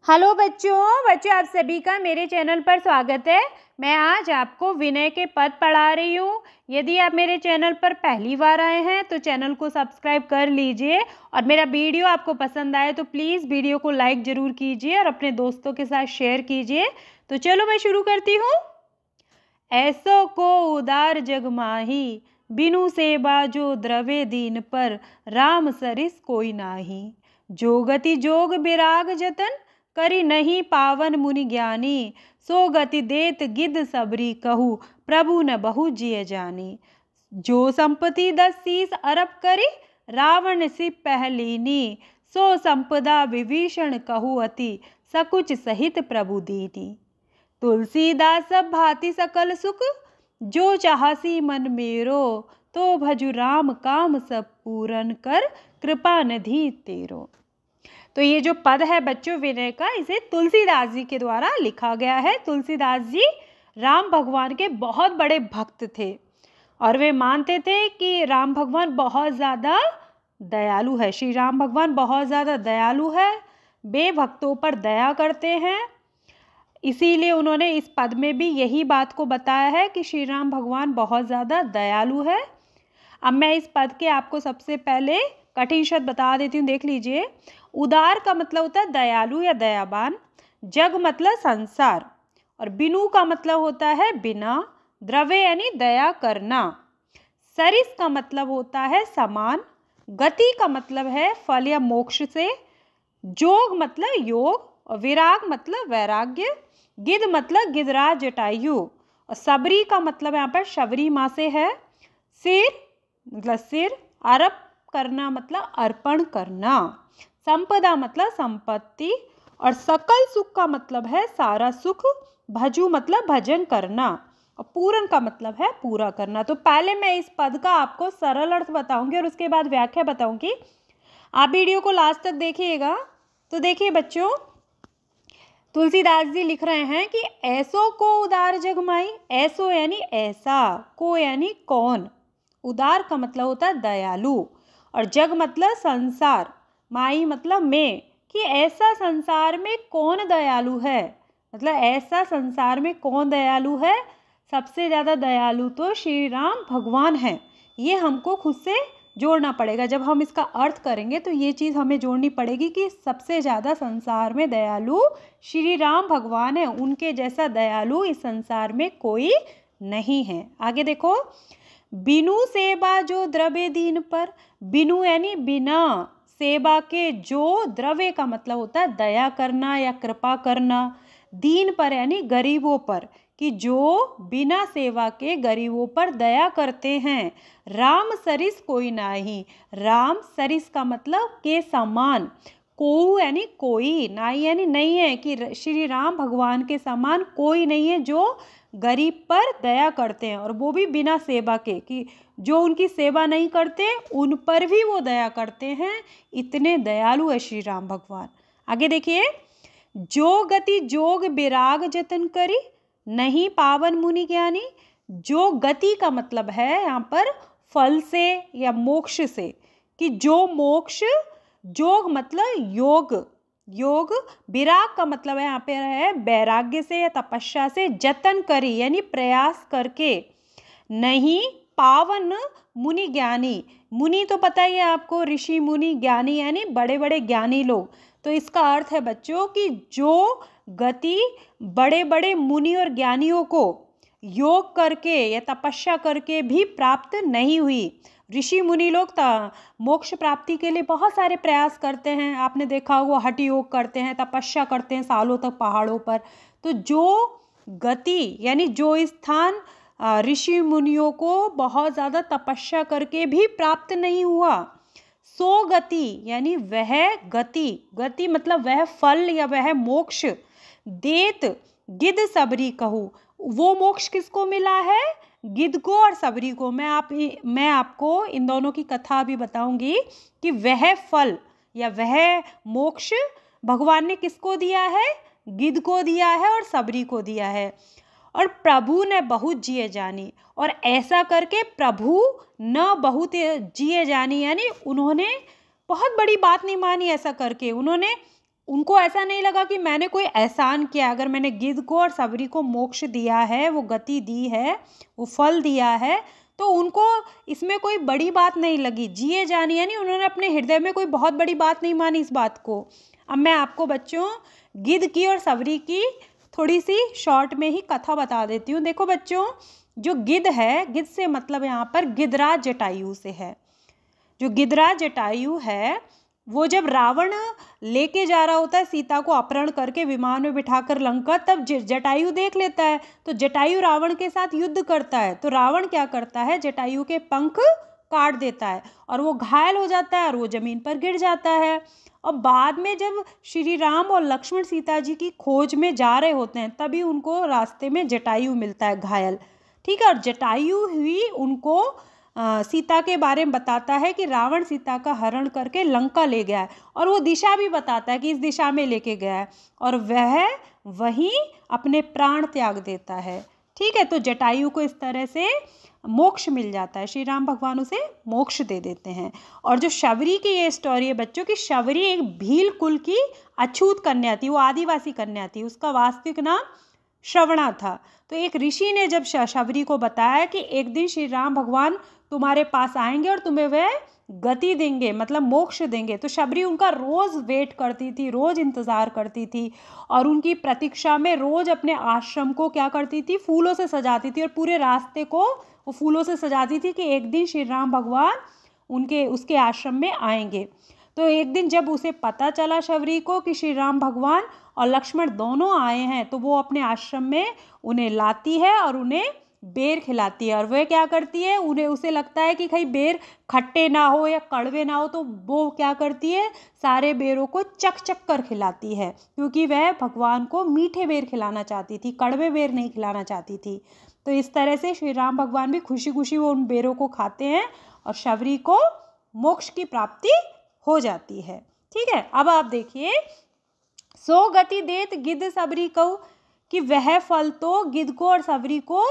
Hello बच्चों आप सभी का मेरे चैनल पर स्वागत है। मैं आज आपको विनय के पद पढ़ा रही हूँ। यदि आप मेरे चैनल पर पहली बार आए हैं तो चैनल को सब्सक्राइब कर लीजिए और मेरा वीडियो आपको पसंद आए तो प्लीज़ वीडियो को लाइक ज़रूर कीजिए और अपने दोस्तों के साथ शेयर कीजिए। तो चलो मैं शुरू करती हूँ। ऐसो को उदार जग माही, बिनु सेवा जो द्रवे दीन पर, राम सरिस कोई नाही। जो गति जोग विराग जतन, करी नहीं पावन मुनि ज्ञानी। सो गति देत गिद सबरी कहू, प्रभु न बहु जिय जानी। जो संपत्ति 10 शीस अरब करी, रावण सि पहलीनी। सो संपदा विभीषण कहू अति, सकुच सहित प्रभु दीनी। तुलसीदास सब भांति सकल सुख, जो चाहसी मन मेरो। तो भजु राम काम सब पूरन कर, कृपा निधि तेरो। तो ये जो पद है बच्चों विनय का, इसे तुलसीदास जी के द्वारा लिखा गया है। तुलसीदास जी राम भगवान के बहुत बड़े भक्त थे और वे मानते थे कि राम भगवान बहुत ज़्यादा दयालु है। श्री राम भगवान बहुत ज़्यादा दयालु है, वे भक्तों पर दया करते हैं। इसीलिए उन्होंने इस पद में भी यही बात को बताया है कि श्री राम भगवान बहुत ज़्यादा दयालु है। अब मैं इस पद के आपको सबसे पहले कठिन शब्द बता देती हूँ, देख लीजिए। उदार का मतलब होता है दयालु या दयावान। जग मतलब संसार, और बिनु का मतलब होता है बिना। द्रव्य यानी दया करना। सरिस का मतलब होता है समान। गति का मतलब है फल या मोक्ष से। जोग मतलब योग, और विराग मतलब वैराग्य। गिद मतलब गिदराज जटायु, और सबरी का मतलब यहाँ पर शबरी माँ से है। सिर मतलब सिर। अर्प करना मतलब अर्पण करना। संपदा मतलब संपत्ति, और सकल सुख का मतलब है सारा सुख। भजु मतलब भजन करना, और पूरन का मतलब है पूरा करना। तो पहले मैं इस पद का आपको सरल अर्थ बताऊंगी और उसके बाद व्याख्या बताऊंगी। आप वीडियो को लास्ट तक देखिएगा। तो देखिए बच्चों, तुलसीदास जी लिख रहे हैं कि ऐसो को उदार जग माई। ऐसो यानी ऐसा, को यानी कौन। उदार का मतलब होता है दयालु, और जग मतलब संसार, माई मतलब मैं, कि ऐसा संसार में कौन दयालु है। मतलब ऐसा संसार में कौन दयालु है। सबसे ज़्यादा दयालु तो श्री राम भगवान हैं। ये हमको खुद से जोड़ना पड़ेगा। जब हम इसका अर्थ करेंगे तो ये चीज़ हमें जोड़नी पड़ेगी कि सबसे ज़्यादा संसार में दयालु श्री राम भगवान है। उनके जैसा दयालु इस संसार में कोई नहीं है। आगे देखो, बिनु सेवा जो द्रव्य दीन पर। बिनु यानी बिना सेवा के, जो द्रव्य का मतलब होता है दया करना या कृपा करना। दीन पर यानी गरीबों पर, कि जो बिना सेवा के गरीबों पर दया करते हैं। राम सरिस कोई नाही। राम सरिस का मतलब के समान। को यानी कोई, नाही यानी नहीं है, कि श्री राम भगवान के समान कोई नहीं है जो गरीब पर दया करते हैं, और वो भी बिना सेवा के, कि जो उनकी सेवा नहीं करते उन पर भी वो दया करते हैं। इतने दयालु है श्री राम भगवान। आगे देखिए, जो गति जोग विराग जतन करी, नहीं पावन मुनि ज्ञानी। जो गति का मतलब है यहाँ पर फल से या मोक्ष से, कि जो मोक्ष, जोग मतलब योग, योग। विराग का मतलब है यहाँ पे है वैराग्य से या तपस्या से। जतन करी यानी प्रयास करके। नहीं पावन मुनि ज्ञानी। मुनि तो पता ही है आपको, ऋषि मुनि, ज्ञानी यानी बड़े बड़े ज्ञानी लोग। तो इसका अर्थ है बच्चों कि जो गति बड़े बड़े मुनि और ज्ञानियों को योग करके या तपस्या करके भी प्राप्त नहीं हुई। ऋषि मुनि लोग मोक्ष प्राप्ति के लिए बहुत सारे प्रयास करते हैं। आपने देखा होगा, हठ योग करते हैं, तपस्या करते हैं सालों तक पहाड़ों पर। तो जो गति यानी जो स्थान ऋषि मुनियों को बहुत ज़्यादा तपस्या करके भी प्राप्त नहीं हुआ, सो गति यानी वह गति। गति मतलब वह फल या वह मोक्ष। देत गिद सबरी कहूँ, वो मोक्ष किसको मिला है। गिद्ध को और सबरी को। मैं आपको इन दोनों की कथा भी बताऊंगी कि वह फल या वह मोक्ष भगवान ने किसको दिया है। गिद्ध को दिया है और सबरी को दिया है। और प्रभु ने बहुत जिए जानी, और ऐसा करके प्रभु न बहुत जिए जानी, यानी उन्होंने बहुत बड़ी बात नहीं मानी। ऐसा करके उन्होंने उनको ऐसा नहीं लगा कि मैंने कोई एहसान किया, अगर मैंने गिद्ध को और सबरी को मोक्ष दिया है, वो गति दी है, वो फल दिया है, तो उनको इसमें कोई बड़ी बात नहीं लगी। जिए जानी, यानी उन्होंने अपने हृदय में कोई बहुत बड़ी बात नहीं मानी इस बात को। अब मैं आपको बच्चों गिद्ध की और सबरी की थोड़ी सी शॉर्ट में ही कथा बता देती हूँ। देखो बच्चों, जो गिद्ध है, गिद्ध से मतलब यहाँ पर गिद्धराज जटायु से है। जो गिद्धराज जटायु है वो जब रावण लेके जा रहा होता है सीता को अपहरण करके विमान में बिठाकर लंका, तब जटायु देख लेता है। तो जटायु रावण के साथ युद्ध करता है। तो रावण क्या करता है, जटायु के पंख काट देता है और वो घायल हो जाता है और वो जमीन पर गिर जाता है। और बाद में जब श्री राम और लक्ष्मण सीता जी की खोज में जा रहे होते हैं, तभी उनको रास्ते में जटायु मिलता है घायल। ठीक है, और जटायु ही उनको सीता के बारे में बताता है कि रावण सीता का हरण करके लंका ले गया है, और वो दिशा भी बताता है कि इस दिशा में लेके गया है, और वह वहीं अपने प्राण त्याग देता है। ठीक है, तो जटायु को इस तरह से मोक्ष मिल जाता है, श्री राम भगवान उसे मोक्ष दे देते हैं। और जो शबरी की ये स्टोरी है बच्चों की, शबरी एक भील कुल की अछूत कन्या थी, वो आदिवासी कन्या थी, उसका वास्तविक नाम श्रवणा था। तो एक ऋषि ने जब शबरी को बताया कि एक दिन श्री राम भगवान तुम्हारे पास आएंगे और तुम्हें वह गति देंगे, मतलब मोक्ष देंगे, तो शबरी उनका रोज़ वेट करती थी, रोज़ इंतज़ार करती थी, और उनकी प्रतीक्षा में रोज़ अपने आश्रम को क्या करती थी, फूलों से सजाती थी, और पूरे रास्ते को वो फूलों से सजाती थी कि एक दिन श्री राम भगवान उसके आश्रम में आएंगे। तो एक दिन जब उसे पता चला शबरी को कि श्री राम भगवान और लक्ष्मण दोनों आए हैं, तो वो अपने आश्रम में उन्हें लाती है और उन्हें बेर खिलाती है। और वह क्या करती है, उसे लगता है कि कहीं बेर खट्टे ना हो या कड़वे ना हो, तो वो क्या करती है, सारे बेरों को चक चक कर खिलाती है, क्योंकि वह भगवान को मीठे बेर खिलाना चाहती थी, कड़वे बेर नहीं खिलाना चाहती थी। तो इस तरह से श्री राम भगवान भी खुशी खुशी वो उन बेरों को खाते हैं और शबरी को मोक्ष की प्राप्ति हो जाती है। ठीक है, अब आप देखिए, सो गति देत गिद्ध सबरी को, कि वह फल तो गिद्ध को और सबरी को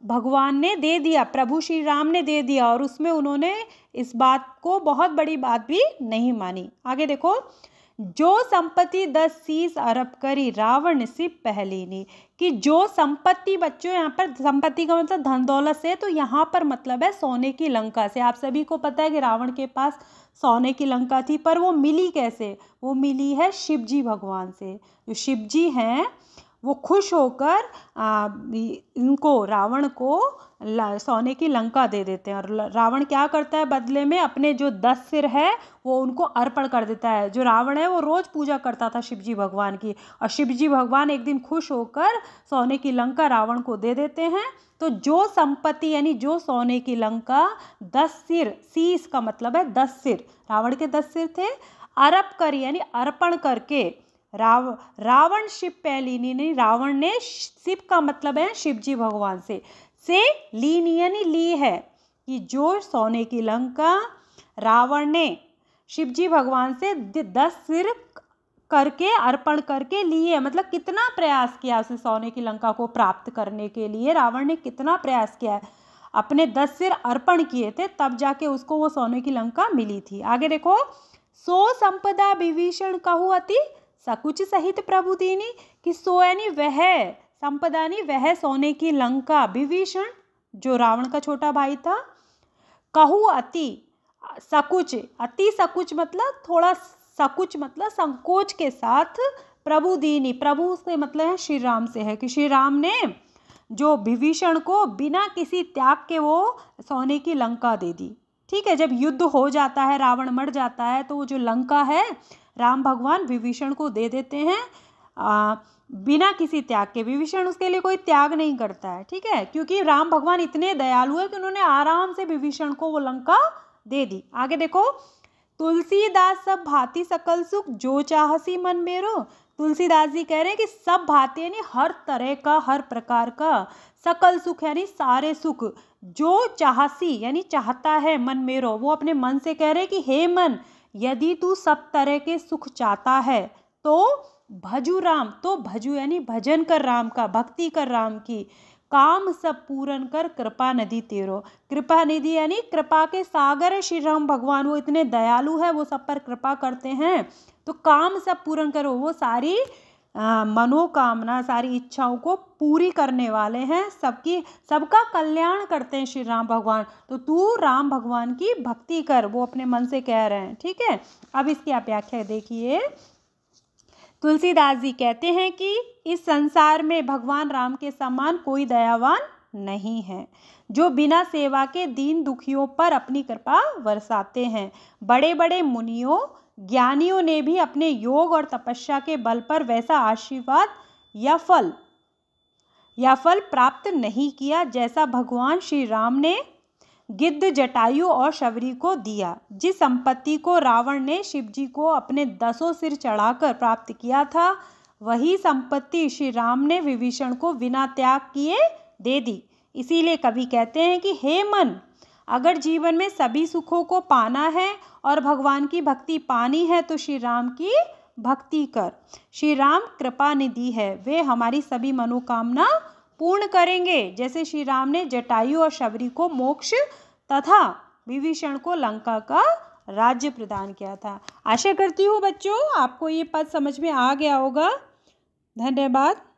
भगवान ने दे दिया, प्रभु श्री राम ने दे दिया, और उसमें उन्होंने इस बात को बहुत बड़ी बात भी नहीं मानी। आगे देखो, जो संपत्ति 10 शीश अरब करी रावण सिप पहलीनी, कि जो संपत्ति, बच्चों यहाँ पर संपत्ति का मतलब धन दौलत से, तो यहाँ पर मतलब है सोने की लंका से। आप सभी को पता है कि रावण के पास सोने की लंका थी, पर वो मिली कैसे, वो मिली है शिव जी भगवान से। जो शिव जी हैं वो खुश होकर इनको, रावण को सोने की लंका दे देते हैं, और रावण क्या करता है, बदले में अपने जो 10 सिर है वो उनको अर्पण कर देता है। जो रावण है वो रोज़ पूजा करता था शिवजी भगवान की, और शिवजी भगवान एक दिन खुश होकर सोने की लंका रावण को दे देते हैं। तो जो संपत्ति, यानी जो सोने की लंका 10 सिर, शीश का मतलब है 10 सिर, रावण के 10 सिर थे, अर्प कर यानी अर्पण करके, रावण शिव पहलीनी, नहीं, रावण ने, शिव का मतलब है शिवजी भगवान से लीनी यानी ली है, कि जो सोने की लंका रावण ने शिवजी भगवान से 10 सिर करके अर्पण करके ली है। मतलब कितना प्रयास किया उसे सोने की लंका को प्राप्त करने के लिए, रावण ने कितना प्रयास किया है, अपने 10 सिर अर्पण किए थे, तब जाके उसको वो सोने की लंका मिली थी। आगे देखो, सो संपदा विभीषण कहु अति सकुच सहित प्रभु दीनी, कि सो यानी वह संपदा, नहीं, वह सोने की लंका, विभीषण जो रावण का छोटा भाई था, कहु अति सकुच, अति सकुच मतलब थोड़ा, सकुच मतलब संकोच के साथ, प्रभु दीनी, प्रभु से मतलब है श्री राम से है, कि श्री राम ने जो विभीषण को बिना किसी त्याग के वो सोने की लंका दे दी। ठीक है, जब युद्ध हो जाता है, रावण मर जाता है, तो वो जो लंका है राम भगवान विभीषण को दे देते हैं बिना किसी त्याग के। विभीषण उसके लिए कोई त्याग नहीं करता है, ठीक है, क्योंकि राम भगवान इतने दयालु है कि उन्होंने आराम से विभीषण को वो लंका दे दी। आगे देखो, तुलसीदास सब भांति सकल सुख जो चाहसी मन मेरो, तुलसीदास जी कह रहे हैं कि सब भांति यानी हर तरह का, हर प्रकार का, सकल सुख यानी सारे सुख, जो चाहसी यानी चाहता है, मन मेरो, वो अपने मन से कह रहे हैं कि हे मन, यदि तू सब तरह के सुख चाहता है तो भजू राम, तो भजू यानी भजन कर राम का, भक्ति कर राम की, काम सब पूरन कर कृपा निधि तेरो, कृपा निधि यानी कृपा के सागर है श्री राम भगवान, वो इतने दयालु है, वो सब पर कृपा करते हैं, तो काम सब पूर्ण करो, वो सारी मनोकामना, सारी इच्छाओं को पूरी करने वाले हैं, सबका कल्याण करते हैं श्री राम भगवान। तो तू राम भगवान की भक्ति कर, वो अपने मन से कह रहे हैं। ठीक है, अब इसकी आप व्याख्या देखिए। तुलसीदास जी कहते हैं कि इस संसार में भगवान राम के समान कोई दयावान नहीं है, जो बिना सेवा के दीन दुखियों पर अपनी कृपा बरसाते हैं। बड़े बड़े मुनियों ज्ञानियों ने भी अपने योग और तपस्या के बल पर वैसा आशीर्वाद या फल प्राप्त नहीं किया जैसा भगवान श्री राम ने गिद्ध, जटायु और शबरी को दिया। जिस संपत्ति को रावण ने शिव जी को अपने 10 सिर चढ़ाकर प्राप्त किया था, वही संपत्ति श्री राम ने विभीषण को बिना त्याग किए दे दी। इसीलिए कवि कहते हैं कि हे मन, अगर जीवन में सभी सुखों को पाना है और भगवान की भक्ति पानी है तो श्री राम की भक्ति कर। श्री राम कृपा निधि है, वे हमारी सभी मनोकामना पूर्ण करेंगे। जैसे श्री राम ने जटायु और शबरी को मोक्ष तथा विभीषण को लंका का राज्य प्रदान किया था। आशा करती हूँ बच्चों आपको ये पद समझ में आ गया होगा। धन्यवाद।